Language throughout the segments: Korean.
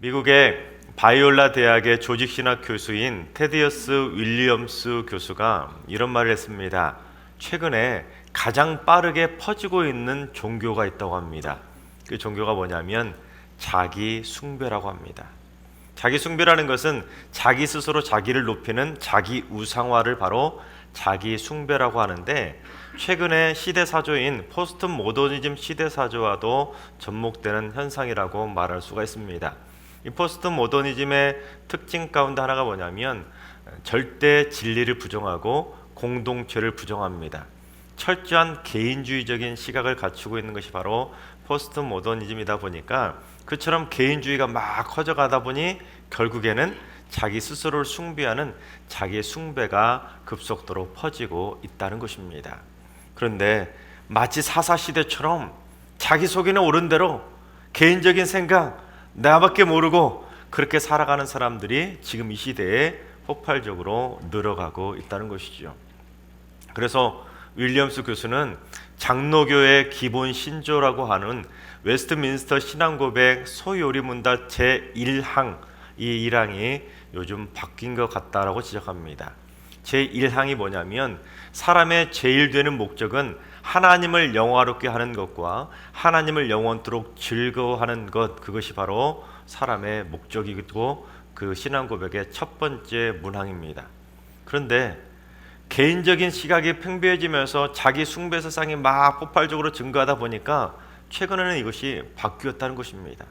미국의 바이올라 대학의 조직신학 교수인 테디어스 윌리엄스 교수가 이런 말을 했습니다. 최근에 가장 빠르게 퍼지고 있는 종교가 있다고 합니다. 그 종교가 뭐냐면 자기 숭배라고 합니다. 자기 숭배라는 것은 자기 스스로 자기를 높이는 자기 우상화를 바로 자기 숭배라고 하는데, 최근에 시대사조인 포스트 모더니즘 시대사조와도 접목되는 현상이라고 말할 수가 있습니다. 이 포스트 모더니즘의 특징 가운데 하나가 뭐냐면 절대 진리를 부정하고 공동체를 부정합니다. 철저한 개인주의적인 시각을 갖추고 있는 것이 바로 포스트 모더니즘이다 보니까, 그처럼 개인주의가 막 커져가다 보니 결국에는 자기 스스로를 숭배하는 자기의 숭배가 급속도로 퍼지고 있다는 것입니다. 그런데 마치 사사시대처럼 자기 속에는 옳은 대로 개인적인 생각, 나밖에 모르고 그렇게 살아가는 사람들이 지금 이 시대에 폭발적으로 늘어가고 있다는 것이죠. 그래서 윌리엄스 교수는 장로교의 기본 신조라고 하는 웨스트민스터 신앙고백 소요리문답 제1항, 이 1항이 요즘 바뀐 것 같다라고 지적합니다. 제1항이 뭐냐면 사람의 제일 되는 목적은 하나님을 영화롭게 하는 것과 하나님을 영원토록 즐거워하는 것, 그것이 바로 사람의 목적이고 그 신앙고백의 첫 번째 문항입니다. 그런데 개인적인 시각이 팽배해지면서 자기 숭배 세상이 막 폭발적으로 증가하다 보니까 최근에는 이것이 바뀌었다는 것입니다.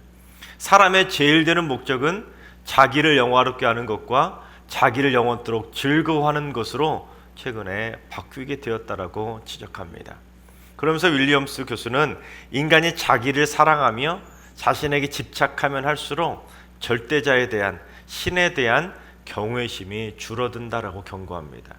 사람의 제일 되는 목적은 자기를 영화롭게 하는 것과 자기를 영원토록 즐거워하는 것으로 최근에 바뀌게 되었다라고 지적합니다. 그러면서 윌리엄스 교수는 인간이 자기를 사랑하며 자신에게 집착하면 할수록 절대자에 대한, 신에 대한 경외심이 줄어든다라고 경고합니다.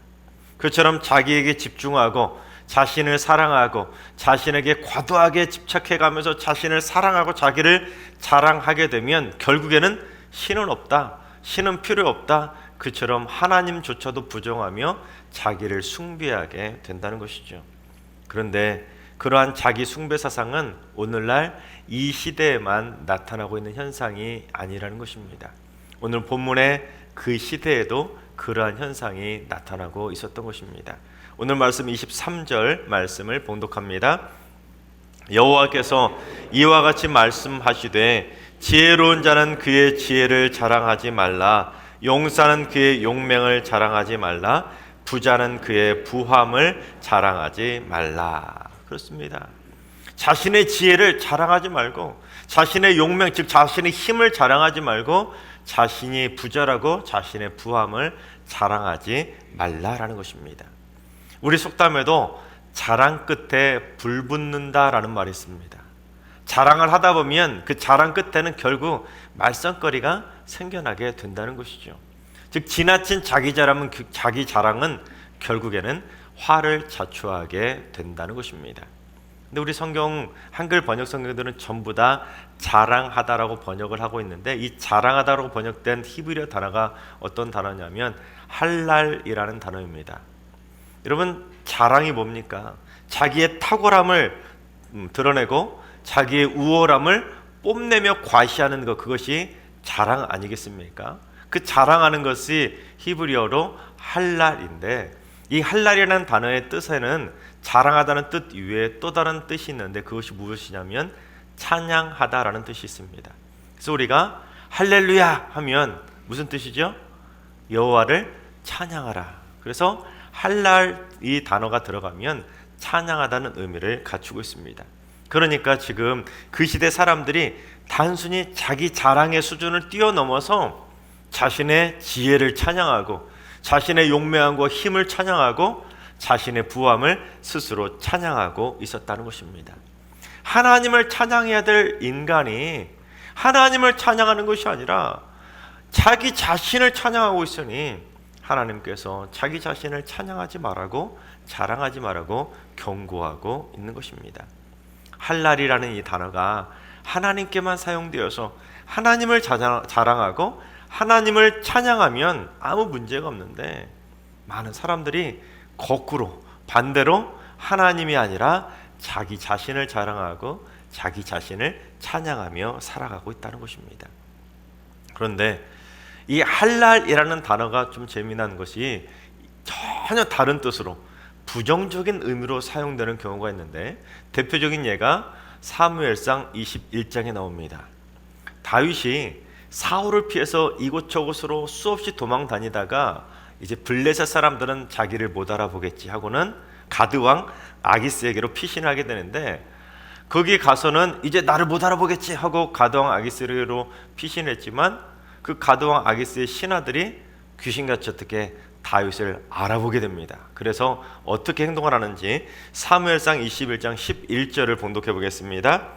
그처럼 자기에게 집중하고 자신을 사랑하고 자신에게 과도하게 집착해가면서 자신을 사랑하고 자기를 자랑하게 되면 결국에는 신은 없다, 신은 필요 없다, 그처럼 하나님조차도 부정하며 자기를 숭배하게 된다는 것이죠. 그런데 그러한 자기 숭배 사상은 오늘날 이 시대에만 나타나고 있는 현상이 아니라는 것입니다. 오늘 본문의 그 시대에도 그러한 현상이 나타나고 있었던 것입니다. 오늘 말씀 23절 말씀을 봉독합니다. 여호와께서 이와 같이 말씀하시되 지혜로운 자는 그의 지혜를 자랑하지 말라, 용사는 그의 용맹을 자랑하지 말라, 부자는 그의 부함을 자랑하지 말라. 그렇습니다. 자신의 지혜를 자랑하지 말고 자신의 용맹, 즉 자신의 힘을 자랑하지 말고 자신이 부자라고 자신의 부함을 자랑하지 말라라는 것입니다. 우리 속담에도 자랑 끝에 불 붙는다라는 말이 있습니다. 자랑을 하다 보면 그 자랑 끝에는 결국 말썽거리가 생겨나게 된다는 것이죠. 즉 지나친 자기 자랑은 결국에는 화를 자초하게 된다는 것입니다. 근데 우리 성경 한글 번역 성경들은 전부 다 자랑하다라고 번역을 하고 있는데, 이 자랑하다라고 번역된 히브리어 단어가 어떤 단어냐면 할랄이라는 단어입니다. 여러분, 자랑이 뭡니까? 자기의 탁월함을 드러내고 자기의 우월함을 뽐내며 과시하는 것, 그것이 자랑 아니겠습니까? 그 자랑하는 것이 히브리어로 할랄인데, 이 할랄이라는 단어의 뜻에는 자랑하다는 뜻 이외에 또 다른 뜻이 있는데, 그것이 무엇이냐면 찬양하다라는 뜻이 있습니다. 그래서 우리가 할렐루야 하면 무슨 뜻이죠? 여호와를 찬양하라. 그래서 할랄 이 단어가 들어가면 찬양하다는 의미를 갖추고 있습니다. 그러니까 지금 그 시대 사람들이 단순히 자기 자랑의 수준을 뛰어넘어서 자신의 지혜를 찬양하고 자신의 용맹함과 힘을 찬양하고 자신의 부함을 스스로 찬양하고 있었다는 것입니다. 하나님을 찬양해야 될 인간이 하나님을 찬양하는 것이 아니라 자기 자신을 찬양하고 있으니 하나님께서 자기 자신을 찬양하지 말라고, 자랑하지 말라고 경고하고 있는 것입니다. 할랄이라는 이 단어가 하나님께만 사용되어서 하나님을 자랑하고 하나님을 찬양하면 아무 문제가 없는데, 많은 사람들이 거꾸로 반대로 하나님이 아니라 자기 자신을 자랑하고 자기 자신을 찬양하며 살아가고 있다는 것입니다. 그런데 이 할랄이라는 단어가 좀 재미난 것이 전혀 다른 뜻으로 부정적인 의미로 사용되는 경우가 있는데, 대표적인 예가 사무엘상 21장에 나옵니다. 다윗이 사울을 피해서 이곳저곳으로 수없이 도망 다니다가 이제 블레셋 사람들은 자기를 못 알아보겠지 하고는 가드왕 아기스에게로 피신하게 되는데, 거기 가서는 이제 나를 못 알아보겠지 하고 가드왕 아기스에게로 피신했지만 그 가드왕 아기스의 신하들이 귀신같이 어떻게 다윗을 알아보게 됩니다. 그래서 어떻게 행동을 하는지 사무엘상 21장 11절을 봉독해 보겠습니다.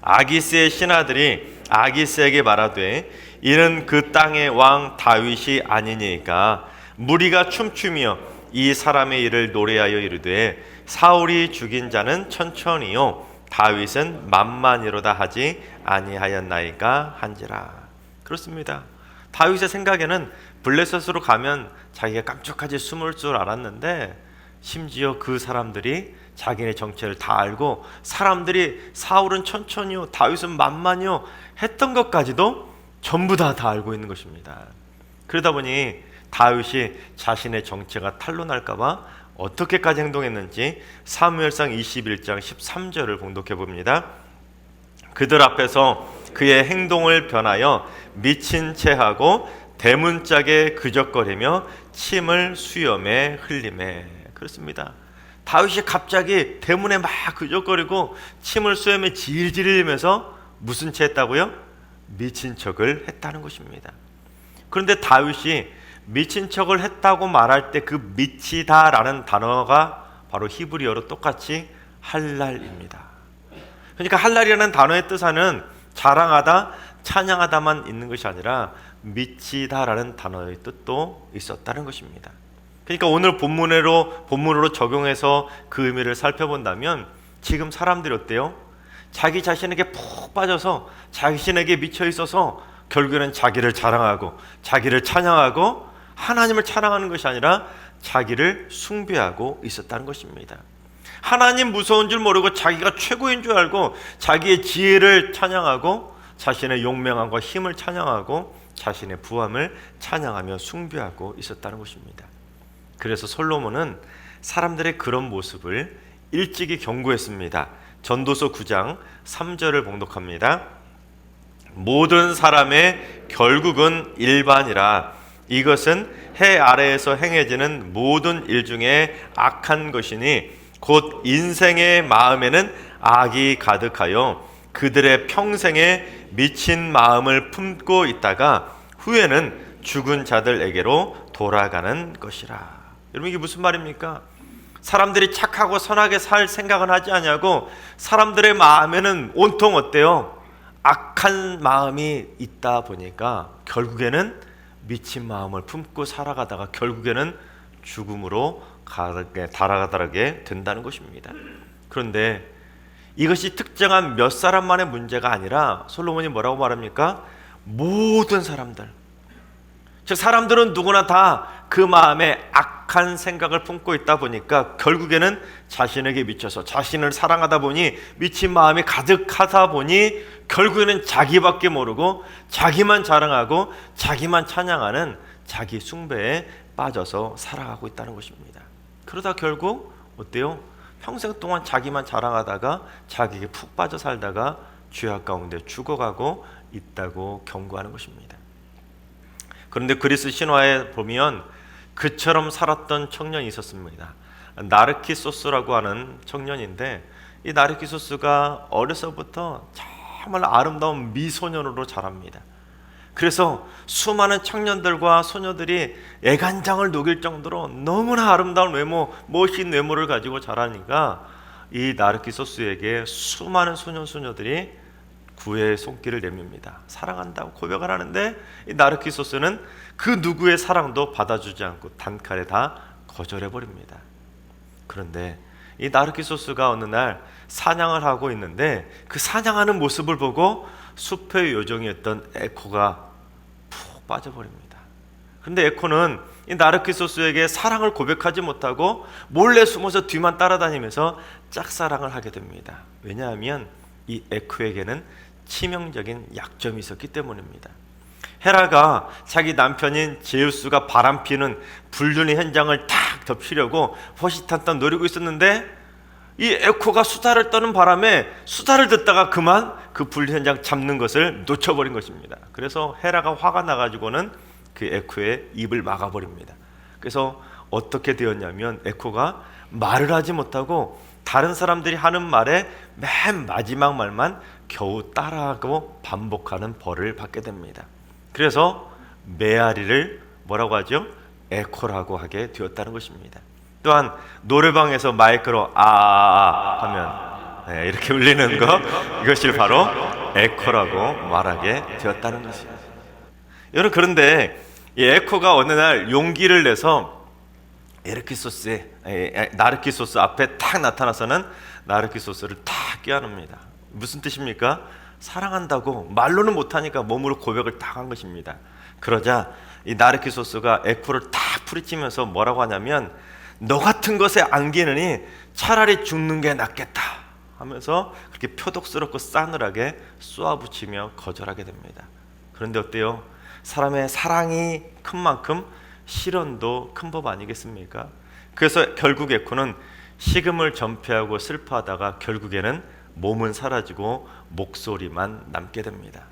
아기스의 신하들이 아기스에게 말하되 이는 그 땅의 왕 다윗이 아니니까 무리가 춤추며 이 사람의 일을 노래하여 이르되 사울이 죽인 자는 천천히요 다윗은 만만이로다 하지 아니하였나이까 한지라. 그렇습니다. 다윗의 생각에는 블레셋으로 가면 자기가 깜짝하지 숨을 줄 알았는데, 심지어 그 사람들이 자기네 정체를 다 알고 사람들이 사울은 천천히요 다윗은 만만히요 했던 것까지도 전부 다 알고 있는 것입니다. 그러다 보니 다윗이 자신의 정체가 탄로날까 봐 어떻게까지 행동했는지 사무엘상 21장 13절을 봉독해 봅니다. 그들 앞에서 그의 행동을 변하여 미친 채 하고 대문짝에 그적거리며 침을 수염에 흘리매. 그렇습니다. 다윗이 갑자기 대문에 막 그적거리고 침을 수염에 질질 흘리면서 무슨 채 했다고요? 미친 척을 했다는 것입니다. 그런데 다윗이 미친 척을 했다고 말할 때 그 미치다라는 단어가 바로 히브리어로 똑같이 할랄입니다. 그러니까 할랄이라는 단어의 뜻은 자랑하다, 찬양하다만 있는 것이 아니라 미치다라는 단어의 뜻도 있었다는 것입니다. 그러니까 오늘 본문으로 적용해서 그 의미를 살펴본다면, 지금 사람들이 어때요? 자기 자신에게 푹 빠져서 자신에게 미쳐 있어서 결국에는 자기를 자랑하고 자기를 찬양하고 하나님을 찬양하는 것이 아니라 자기를 숭배하고 있었다는 것입니다. 하나님 무서운 줄 모르고 자기가 최고인 줄 알고 자기의 지혜를 찬양하고 자신의 용맹함과 힘을 찬양하고 자신의 부함을 찬양하며 숭배하고 있었다는 것입니다. 그래서 솔로몬은 사람들의 그런 모습을 일찍이 경고했습니다. 전도서 9장 3절을 봉독합니다. 모든 사람의 결국은 일반이라. 이것은 해 아래에서 행해지는 모든 일 중에 악한 것이니 곧 인생의 마음에는 악이 가득하여 그들의 평생에 미친 마음을 품고 있다가 후에는 죽은 자들에게로 돌아가는 것이라. 여러분, 이게 무슨 말입니까? 사람들이 착하고 선하게 살 생각은 하지 않냐고, 사람들의 마음에는 온통 어때요? 악한 마음이 있다 보니까 결국에는 미친 마음을 품고 살아가다가 결국에는 죽음으로 달아가게 된다는 것입니다. 그런데 이것이 특정한 몇 사람만의 문제가 아니라 솔로몬이 뭐라고 말합니까? 모든 사람들, 즉 사람들은 누구나 다 그 마음에 악한 생각을 품고 있다 보니까 결국에는 자신에게 미쳐서 자신을 사랑하다 보니 미친 마음이 가득하다 보니 결국에는 자기밖에 모르고 자기만 자랑하고 자기만 찬양하는 자기 숭배에 빠져서 살아가고 있다는 것입니다. 그러다 결국 어때요? 평생 동안 자기만 자랑하다가 자기에게 푹 빠져 살다가 죄악 가운데 죽어가고 있다고 경고하는 것입니다. 그런데 그리스 신화에 보면 그처럼 살았던 청년이 있었습니다. 나르키소스라고 하는 청년인데, 이 나르키소스가 어려서부터 정말 아름다운 미소년으로 자랍니다. 그래서 수많은 청년들과 소녀들이 애간장을 녹일 정도로 너무나 아름다운 외모, 멋진 외모를 가지고 자라니까 이 나르키소스에게 수많은 소녀들이 구애의 손길을 내밉니다. 사랑한다고 고백을 하는데 이 나르키소스는 그 누구의 사랑도 받아주지 않고 단칼에 다 거절해버립니다. 그런데 이 나르키소스가 어느 날 사냥을 하고 있는데 그 사냥하는 모습을 보고 숲의 요정이었던 에코가 푹 빠져버립니다. 그런데 에코는 이 나르키소스에게 사랑을 고백하지 못하고 몰래 숨어서 뒤만 따라다니면서 짝사랑을 하게 됩니다. 왜냐하면 이 에코에게는 치명적인 약점이 있었기 때문입니다. 헤라가 자기 남편인 제우스가 바람피는 불륜의 현장을 탁 덮치려고 호시탄탄 노리고 있었는데 이 에코가 수다를 떠는 바람에 수다를 듣다가 그만 그 불륜 현장 잡는 것을 놓쳐버린 것입니다. 그래서 헤라가 화가 나가지고는 그 에코의 입을 막아버립니다. 그래서 어떻게 되었냐면 에코가 말을 하지 못하고 다른 사람들이 하는 말에 맨 마지막 말만 겨우 따라하고 반복하는 벌을 받게 됩니다. 그래서 메아리를 뭐라고 하죠? 에코라고 하게 되었다는 것입니다. 또한 노래방에서 마이크로 하면 이렇게 울리는 거, 이것이 바로 에코라고 말하게 되었다는 것입니다. 여러분, 그런데 이 에코가 어느 날 용기를 내서 나르키소스 앞에 탁 나타나서는 나르키소스를 탁 껴안습니다. 무슨 뜻입니까? 사랑한다고 말로는 못하니까 몸으로 고백을 딱 한 것입니다. 그러자 이 나르키소스가 에코를 탁 부리치면서 뭐라고 하냐면 너 같은 것에 안기느니 차라리 죽는 게 낫겠다 하면서 그렇게 표독스럽고 싸늘하게 쏘아붙이며 거절하게 됩니다. 그런데 어때요? 사람의 사랑이 큰 만큼 실언도 큰 법 아니겠습니까? 그래서 결국 에코는 식음을 전폐하고 슬퍼하다가 결국에는 몸은 사라지고 목소리만 남게 됩니다.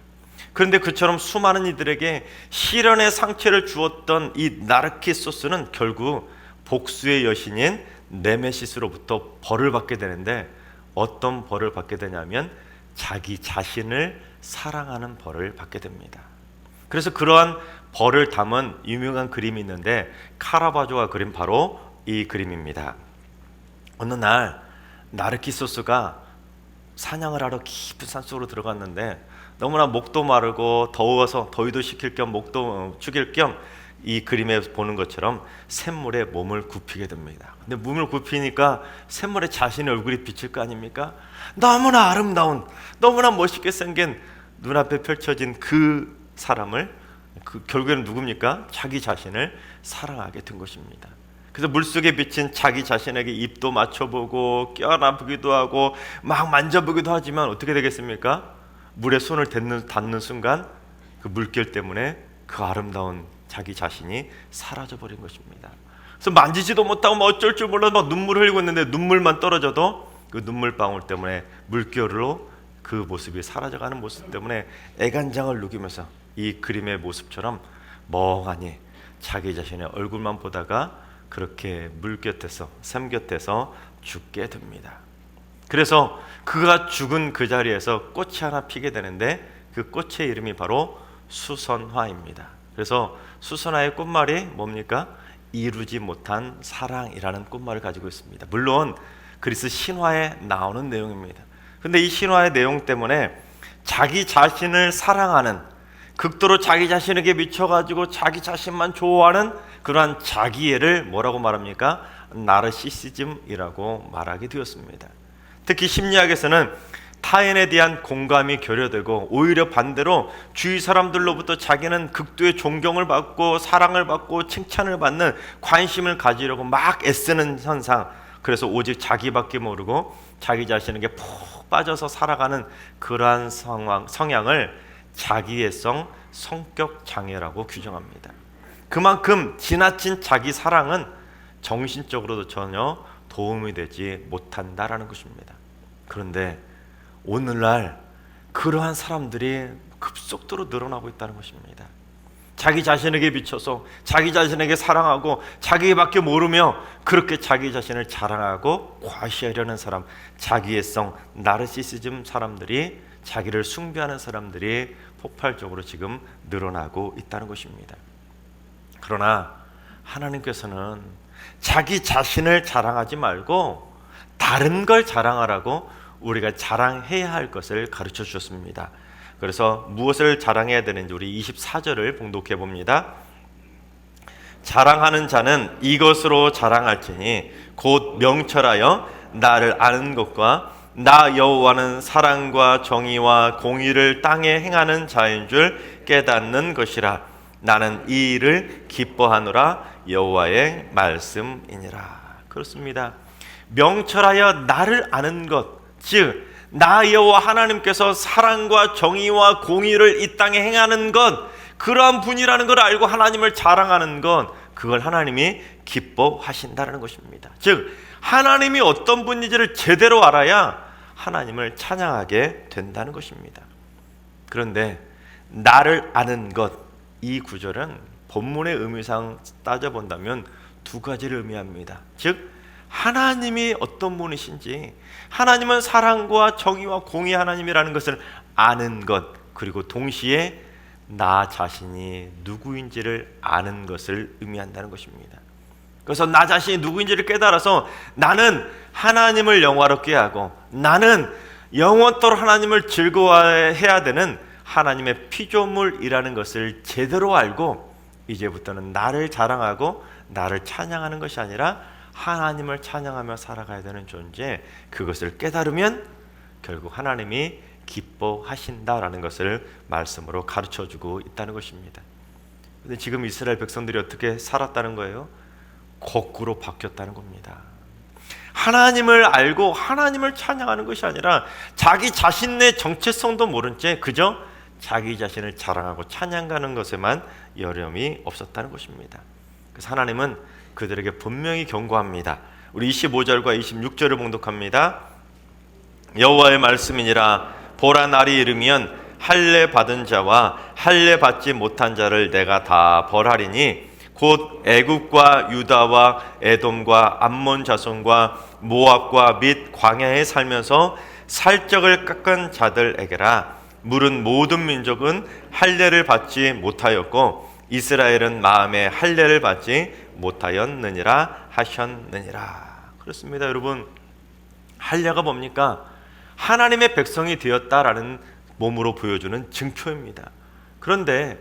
그런데 그처럼 수많은 이들에게 실연의 상처를 주었던 이 나르키소스는 결국 복수의 여신인 네메시스로부터 벌을 받게 되는데 어떤 벌을 받게 되냐면 자기 자신을 사랑하는 벌을 받게 됩니다. 그래서 그러한 벌을 담은 유명한 그림이 있는데 카라바조가 그린 바로 이 그림입니다. 어느 날 나르키소스가 사냥을 하러 깊은 산속으로 들어갔는데 너무나 목도 마르고 더워서 더위도 식힐 겸 목도 죽일 겸 이 그림에 보는 것처럼 샘물에 몸을 굽히게 됩니다. 근데 몸을 굽히니까 샘물에 자신의 얼굴이 비칠 거 아닙니까? 너무나 아름다운, 너무나 멋있게 생긴 눈앞에 펼쳐진 그 사람을 결국에는 누굽니까? 자기 자신을 사랑하게 된 것입니다. 그래서 물속에 비친 자기 자신에게 입도 맞춰보고 껴안아보기도 하고 막 만져보기도 하지만 어떻게 되겠습니까? 물에 손을 닿는 순간 그 물결 때문에 그 아름다운 자기 자신이 사라져버린 것입니다. 그래서 만지지도 못하고 뭐 어쩔 줄 몰라서 막 눈물을 흘리고 있는데 눈물만 떨어져도 그 눈물방울 때문에 물결로 그 모습이 사라져가는 모습 때문에 애간장을 누기면서 이 그림의 모습처럼 멍하니 자기 자신의 얼굴만 보다가 그렇게 물 곁에서 샘 곁에서 죽게 됩니다. 그래서 그가 죽은 그 자리에서 꽃이 하나 피게 되는데 그 꽃의 이름이 바로 수선화입니다. 그래서 수선화의 꽃말이 뭡니까? 이루지 못한 사랑이라는 꽃말을 가지고 있습니다. 물론 그리스 신화에 나오는 내용입니다. 근데 이 신화의 내용 때문에 자기 자신을 사랑하는, 극도로 자기 자신에게 미쳐가지고 자기 자신만 좋아하는 그러한 자기애를 뭐라고 말합니까? 나르시시즘이라고 말하게 되었습니다. 특히 심리학에서는 타인에 대한 공감이 결여되고 오히려 반대로 주위 사람들로부터 자기는 극도의 존경을 받고 사랑을 받고 칭찬을 받는, 관심을 가지려고 막 애쓰는 현상, 그래서 오직 자기밖에 모르고 자기 자신에게 푹 빠져서 살아가는 그러한 성향을 자기애성 성격 장애라고 규정합니다. 그만큼 지나친 자기 사랑은 정신적으로도 전혀 도움이 되지 못한다라는 것입니다. 그런데 오늘날 그러한 사람들이 급속도로 늘어나고 있다는 것입니다. 자기 자신에게 미쳐서 자기 자신에게 사랑하고 자기밖에 모르며 그렇게 자기 자신을 자랑하고 과시하려는 사람, 자기애성 나르시시즘 사람들이, 자기를 숭배하는 사람들이 폭발적으로 지금 늘어나고 있다는 것입니다. 그러나 하나님께서는 자기 자신을 자랑하지 말고 다른 걸 자랑하라고 우리가 자랑해야 할 것을 가르쳐 주셨습니다. 그래서 무엇을 자랑해야 되는지 우리 24절을 봉독해 봅니다. 자랑하는 자는 이것으로 자랑할지니 곧 명철하여 나를 아는 것과 나 여호와는 사랑과 정의와 공의를 땅에 행하는 자인 줄 깨닫는 것이라. 나는 이 일을 기뻐하노라. 여호와의 말씀이니라. 그렇습니다. 명철하여 나를 아는 것, 즉 나 여호와 하나님께서 사랑과 정의와 공의를 이 땅에 행하는 것, 그러한 분이라는 걸 알고 하나님을 자랑하는 건 그걸 하나님이 기뻐하신다는 것입니다. 즉 하나님이 어떤 분인지를 제대로 알아야 하나님을 찬양하게 된다는 것입니다. 그런데 나를 아는 것, 이 구절은 본문의 의미상 따져본다면 두 가지를 의미합니다. 즉 하나님이 어떤 분이신지, 하나님은 사랑과 정의와 공의 하나님이라는 것을 아는 것, 그리고 동시에 나 자신이 누구인지를 아는 것을 의미한다는 것입니다. 그래서 나 자신이 누구인지를 깨달아서 나는 하나님을 영화롭게 하고 나는 영원토록 하나님을 즐거워해야 되는 하나님의 피조물이라는 것을 제대로 알고 이제부터는 나를 자랑하고 나를 찬양하는 것이 아니라 하나님을 찬양하며 살아가야 되는 존재, 그것을 깨달으면 결국 하나님이 기뻐하신다라는 것을 말씀으로 가르쳐주고 있다는 것입니다. 근데 지금 이스라엘 백성들이 어떻게 살았다는 거예요? 거꾸로 바뀌었다는 겁니다. 하나님을 알고 하나님을 찬양하는 것이 아니라 자기 자신의 정체성도 모른 채 그저 자기 자신을 자랑하고 찬양하는 것에만 여념이 없었다는 것입니다. 그래서 하나님은 그들에게 분명히 경고합니다. 우리 25절과 26절을 봉독합니다. 여호와의 말씀이니라. 보라, 날이 이르면 할례 받은 자와 할례 받지 못한 자를 내가 다 벌하리니 곧 애굽과 유다와 에돔과 암몬 자손과 모압과 및 광야에 살면서 살적을 깎은 자들에게라. 물은 모든 민족은 할례를 받지 못하였고 이스라엘은 마음에 할례를 받지 못하였느니라 하셨느니라. 그렇습니다. 여러분, 할례가 뭡니까? 하나님의 백성이 되었다라는 몸으로 보여주는 증표입니다. 그런데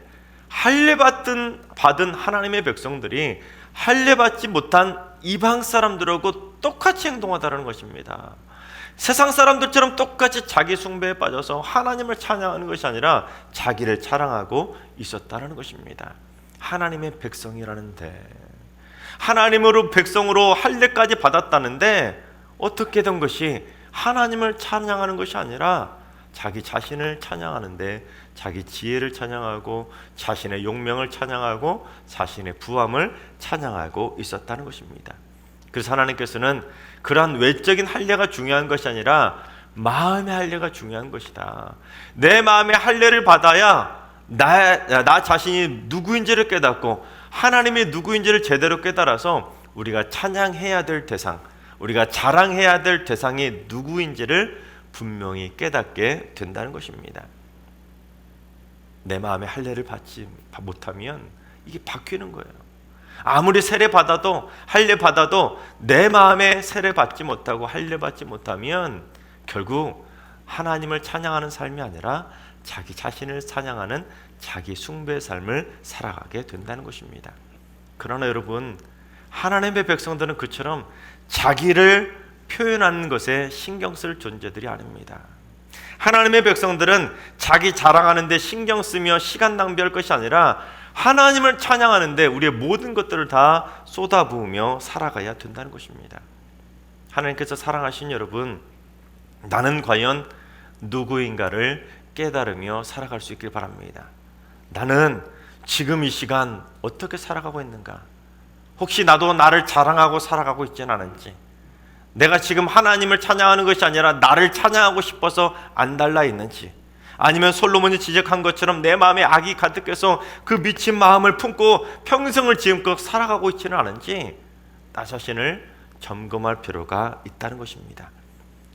할례 받은 하나님의 백성들이 할례 받지 못한 이방 사람들하고 똑같이 행동하다는 것입니다. 세상 사람들처럼 똑같이 자기 숭배에 빠져서 하나님을 찬양하는 것이 아니라 자기를 자랑하고 있었다는 것입니다. 하나님의 백성이라는데, 하나님으로 백성으로 할례까지 받았다는데 어떻게 된 것이 하나님을 찬양하는 것이 아니라 자기 자신을 찬양하는데 자기 지혜를 찬양하고 자신의 용명을 찬양하고 자신의 부함을 찬양하고 있었다는 것입니다. 그래서 하나님께서는 그러한 외적인 할례가 중요한 것이 아니라 마음의 할례가 중요한 것이다. 내 마음의 할례를 받아야 나 자신이 누구인지를 깨닫고 하나님이 누구인지를 제대로 깨달아서 우리가 찬양해야 될 대상, 우리가 자랑해야 될 대상이 누구인지를 분명히 깨닫게 된다는 것입니다. 내 마음의 할례를 받지 못하면 이게 바뀌는 거예요. 아무리 세례 받아도 할례 받아도 내 마음에 세례 받지 못하고 할례 받지 못하면 결국 하나님을 찬양하는 삶이 아니라 자기 자신을 찬양하는 자기 숭배의 삶을 살아가게 된다는 것입니다. 그러나 여러분, 하나님의 백성들은 그처럼 자기를 표현하는 것에 신경 쓸 존재들이 아닙니다. 하나님의 백성들은 자기 자랑하는 데 신경 쓰며 시간 낭비할 것이 아니라 하나님을 찬양하는데 우리의 모든 것들을 다 쏟아부으며 살아가야 된다는 것입니다. 하나님께서 사랑하신 여러분, 나는 과연 누구인가를 깨달으며 살아갈 수 있길 바랍니다. 나는 지금 이 시간 어떻게 살아가고 있는가? 혹시 나도 나를 자랑하고 살아가고 있지는 않은지, 내가 지금 하나님을 찬양하는 것이 아니라 나를 찬양하고 싶어서 안달나 있는지, 아니면 솔로몬이 지적한 것처럼 내 마음에 악이 가득해서 그 미친 마음을 품고 평생을 지금껏 살아가고 있지는 않은지 나 자신을 점검할 필요가 있다는 것입니다.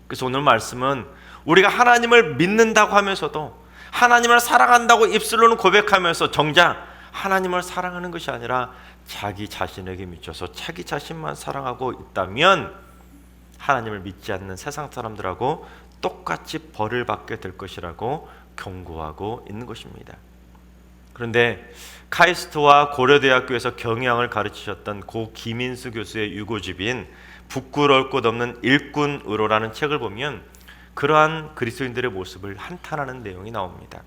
그래서 오늘 말씀은 우리가 하나님을 믿는다고 하면서도, 하나님을 사랑한다고 입술로는 고백하면서 정작 하나님을 사랑하는 것이 아니라 자기 자신에게 미쳐서 자기 자신만 사랑하고 있다면 하나님을 믿지 않는 세상 사람들하고 똑같이 벌을 받게 될 것이라고 경고하고 있는 것입니다. 그런데 카이스트와 고려대학교에서 경영을 가르치셨던 고 김인수 교수의 유고집인 부끄러울 것 없는 일꾼으로라는 책을 보면 그러한 그리스도인들의 모습을 한탄하는 내용이 나옵니다.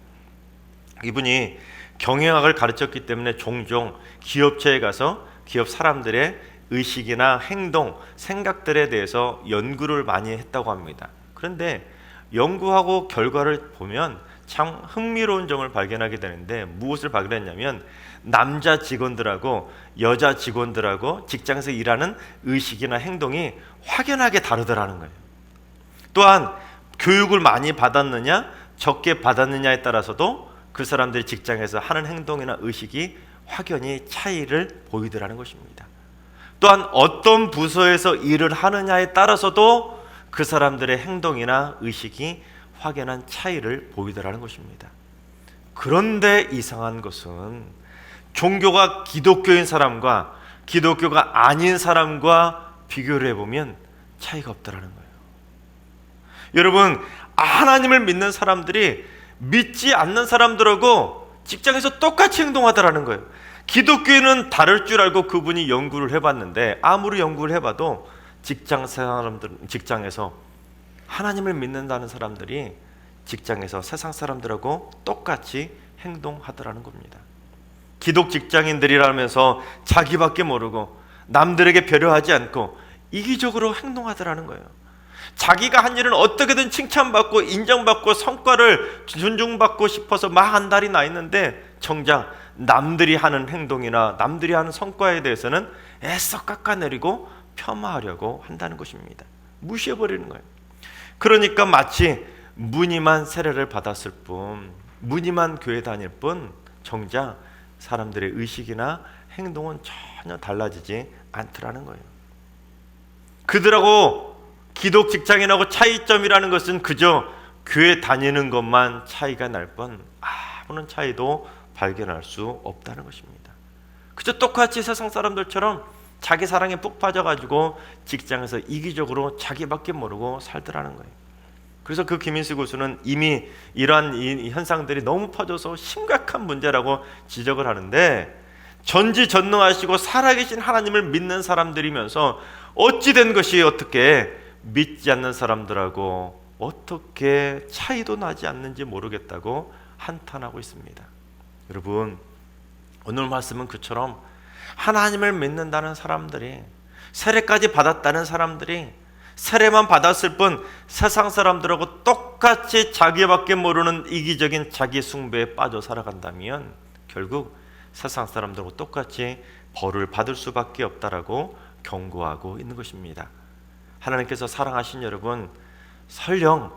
이분이 경영학을 가르쳤기 때문에 종종 기업체에 가서 기업 사람들의 의식이나 행동, 생각들에 대해서 연구를 많이 했다고 합니다. 그런데 연구하고 결과를 보면 참 흥미로운 점을 발견하게 되는데, 무엇을 발견했냐면 남자 직원들하고 여자 직원들하고 직장에서 일하는 의식이나 행동이 확연하게 다르더라는 거예요. 또한 교육을 많이 받았느냐 적게 받았느냐에 따라서도 그 사람들이 직장에서 하는 행동이나 의식이 확연히 차이를 보이더라는 것입니다. 또한 어떤 부서에서 일을 하느냐에 따라서도 그 사람들의 행동이나 의식이 확연한 차이를 보이더라는 것입니다. 그런데 이상한 것은 종교가 기독교인 사람과 기독교가 아닌 사람과 비교를 해보면 차이가 없더라는 거예요. 여러분, 하나님을 믿는 사람들이 믿지 않는 사람들하고 직장에서 똑같이 행동하더라는 거예요. 기독교인은 다를 줄 알고 그분이 연구를 해봤는데, 아무리 연구를 해봐도 직장에서 하나님을 믿는다는 사람들이 직장에서 세상 사람들하고 똑같이 행동하더라는 겁니다. 기독 직장인들이라면서 자기밖에 모르고 남들에게 배려하지 않고 이기적으로 행동하더라는 거예요. 자기가 한 일은 어떻게든 칭찬받고 인정받고 성과를 존중받고 싶어서 막 한 달이 나 있는데, 정작 남들이 하는 행동이나 남들이 하는 성과에 대해서는 애써 깎아내리고 폄하하려고 한다는 것입니다. 무시해버리는 거예요. 그러니까 마치 무늬만 세례를 받았을 뿐, 무늬만 교회 다닐 뿐, 정작 사람들의 의식이나 행동은 전혀 달라지지 않더라는 거예요. 그들하고 기독 직장인하고 차이점이라는 것은 그저 교회 다니는 것만 차이가 날 뿐 아무런 차이도 발견할 수 없다는 것입니다. 그저 똑같이 세상 사람들처럼 자기 사랑에 푹 빠져가지고 직장에서 이기적으로 자기밖에 모르고 살더라는 거예요. 그래서 그 김인수 교수는 이미 이러한 이 현상들이 너무 퍼져서 심각한 문제라고 지적을 하는데, 전지전능하시고 살아계신 하나님을 믿는 사람들이면서 어찌된 것이 어떻게 믿지 않는 사람들하고 어떻게 차이도 나지 않는지 모르겠다고 한탄하고 있습니다. 여러분, 오늘 말씀은 그처럼 하나님을 믿는다는 사람들이, 세례까지 받았다는 사람들이 세례만 받았을 뿐 세상 사람들하고 똑같이 자기밖에 모르는 이기적인 자기 숭배에 빠져 살아간다면 결국 세상 사람들하고 똑같이 벌을 받을 수밖에 없다라고 경고하고 있는 것입니다. 하나님께서 사랑하신 여러분, 설령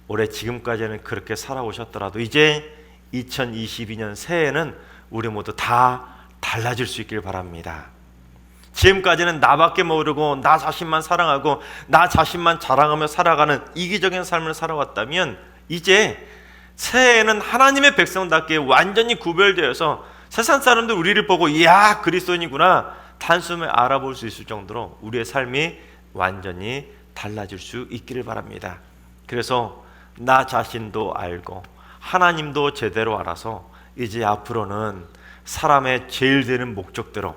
올해 지금까지는 그렇게 살아오셨더라도 이제 2022년 새해에는 우리 모두 다 달라질 수 있길 바랍니다. 지금까지는 나밖에 모르고 나 자신만 사랑하고 나 자신만 자랑하며 살아가는 이기적인 삶을 살아왔다면, 이제 새해에는 하나님의 백성답게 완전히 구별되어서 세상 사람들 우리를 보고 이야 그리스도인이구나 단숨에 알아볼 수 있을 정도로 우리의 삶이 완전히 달라질 수 있기를 바랍니다. 그래서 나 자신도 알고 하나님도 제대로 알아서 이제 앞으로는 사람의 제일 되는 목적대로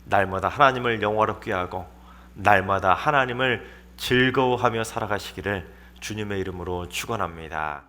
날마다 하나님을 영화롭게 하고 날마다 하나님을 즐거워하며 살아가시기를 주님의 이름으로 축원합니다.